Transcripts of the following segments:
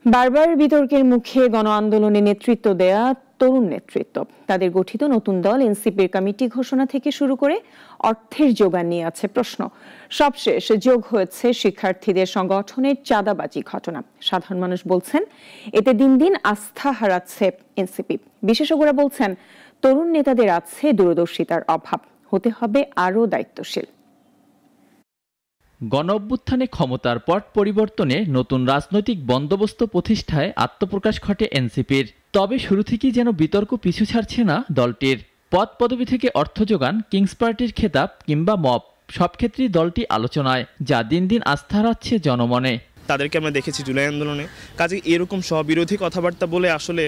বারবার বিতর্কের মুখে গণ আন্দোলনে নেতৃত্ব দেয়া তরুণ নেতৃত্ব, তাদের গঠিত নতুন দল এনসিপির কমিটি ঘোষণা থেকে শুরু করে অর্থের যোগান নিয়ে আছে প্রশ্ন। সবশেষ যোগ হয়েছে শিক্ষার্থীদের সংগঠনের চাঁদাবাজি ঘটনা। সাধারণ মানুষ বলছেন এতে দিন দিন আস্থা হারাচ্ছে এনসিপি। বিশেষজ্ঞরা বলছেন তরুণ নেতাদের আছে দূরদর্শিতার অভাব, হতে হবে আরও দায়িত্বশীল। গণ অভ্যুত্থানে ক্ষমতার পট পরিবর্তনে নতুন রাজনৈতিক বন্দোবস্ত প্রতিষ্ঠায় আত্মপ্রকাশ ঘটে এনসিপির। তবে শুরু থেকেই যেন বিতর্ক পিছু ছাড়ছে না দলটির। পদ পদবি থেকে অর্থ যোগান, কিংস পার্টির খেতাব কিংবা মব, সব ক্ষেত্রেই দলটি আলোচনায়, যা দিন দিন আস্থা হারাচ্ছে জনমনে। তাদেরকে আমরা দেখেছি জুলাই আন্দোলনে, কাজে এরকম স্ববিরোধী কথাবার্তা বলে আসলে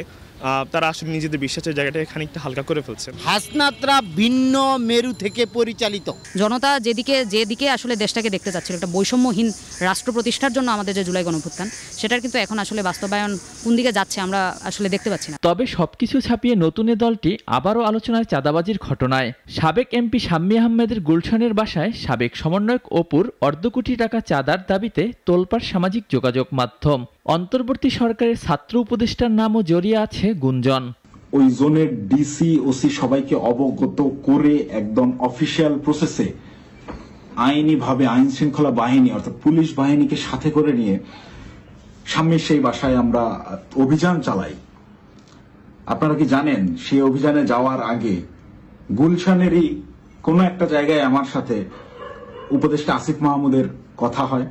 তারা আসলে নিজেদের বিশ্বাসের জায়গাটাকে খানিকটা হালকা করে ফেলছেন। হাসনাতরা ভিন্ন মেরু থেকে পরিচালিত। জনতা যেদিকে আসলে দেশটাকে দেখতে চাচ্ছিল, একটা বৈষম্যহীন রাষ্ট্র প্রতিষ্ঠার জন্য আমাদের যে জুলাই গণঅভ্যুত্থান, সেটার কিন্তু এখন আসলে বাস্তবায়ন কোন দিকে যাচ্ছে আমরা আসলে দেখতে পাচ্ছি না। তবে সবকিছু ছাপিয়ে নতুন এ দলটি আবারও আলোচনায় চাঁদাবাজির ঘটনায়। সাবেক এমপি শাম্মী আহমেদের গুলশানের বাসায় সাবেক সমন্বয়ক অপুর অর্ধ কোটি টাকা চাঁদার দাবিতে তোলপাড় সামাজিক যোগাযোগ মাধ্যম। অন্তর্বর্তী সরকারের ছাত্র উপদেষ্টার নামও জড়িয়ে আছে গুঞ্জন। ওই জোনের ডিসি ওসি সবাইকে অবগত করে একদম অফিসিয়াল প্রসেসে আইনিভাবে আইন শৃঙ্খলা বাহিনী অর্থাৎ পুলিশ বাহিনীকে সাথে করে নিয়ে সামনে সেই বাসায় আমরা অভিযান চালাই। আপনারা কি জানেন সেই অভিযানে যাওয়ার আগে গুলশানেরই কোনো একটা জায়গায় আমার সাথে উপদেষ্টা আসিফ মাহমুদের কথা হয়।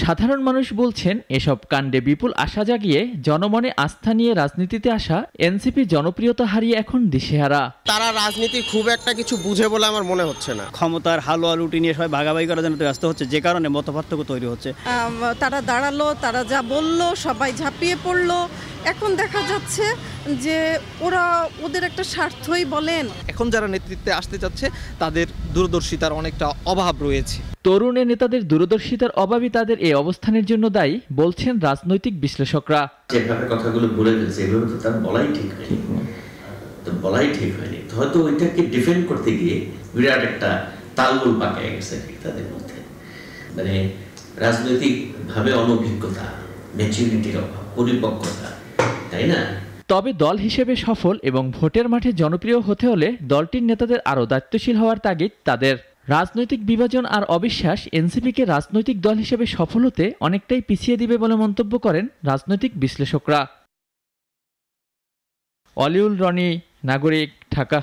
সাধারণ মানুষ বলছেন এসব কাণ্ডে বিপুল আশা জাগিয়ে জনমনে আস্থা নিয়ে রাজনীতিতে আসা এনসিপি জনপ্রিয়তা হারিয়ে এখন দিশেহারা। তারা রাজনীতি খুব একটা কিছু বুঝে বলে আমার মনে হচ্ছে না। ক্ষমতার হালুয়া লুটি নিয়ে সবাই ভাগাভাগি করার জন্য ব্যস্ত হচ্ছে, যে কারণে মতপার্থক্য তৈরি হচ্ছে। তারা দাঁড়ালো, তারা যা বললো সবাই ঝাঁপিয়ে পড়লো। এখন দেখা যাচ্ছে যে ওদের একটা স্বার্থই বলেন। এখন যারা নেতৃত্বে আসতে যাচ্ছে তাদের দূরদর্শিতার অনেকটা অভাব রয়েছে। তরুণ নেতাদের দূরদর্শিতার অভাবই তাদের এই অবস্থানের জন্য দায়ী বলছেন রাজনৈতিক বিশ্লেষকরা। যেভাবে কথাগুলো বলে ফেলছে এভাবে তো তার বলাই ঠিক হয়নি। হয়তো ওইটাকে ডিফেন্ড করতে গিয়ে বিরাট একটা তালগোল পাকিয়ে গেছে তাদের মধ্যে। মানে রাজনৈতিক ভাবে অনভিজ্ঞতা, ম্যাচুরিটির অভাব, পরিপক্কতা, তাই না? তবে দল হিসেবে সফল এবং ভোটের মাঠে জনপ্রিয় হতে হলে দলটির নেতাদের আরও দায়িত্বশীল হওয়ার তাগিদ তাদের। রাজনৈতিক বিভাজন আর অবিশ্বাস এনসিপিকে রাজনৈতিক দল হিসেবে সফল হতে অনেকটাই পিছিয়ে দিবে বলে মন্তব্য করেন রাজনৈতিক বিশ্লেষকরা। অলিউল রনি, নাগরিক, ঢাকা।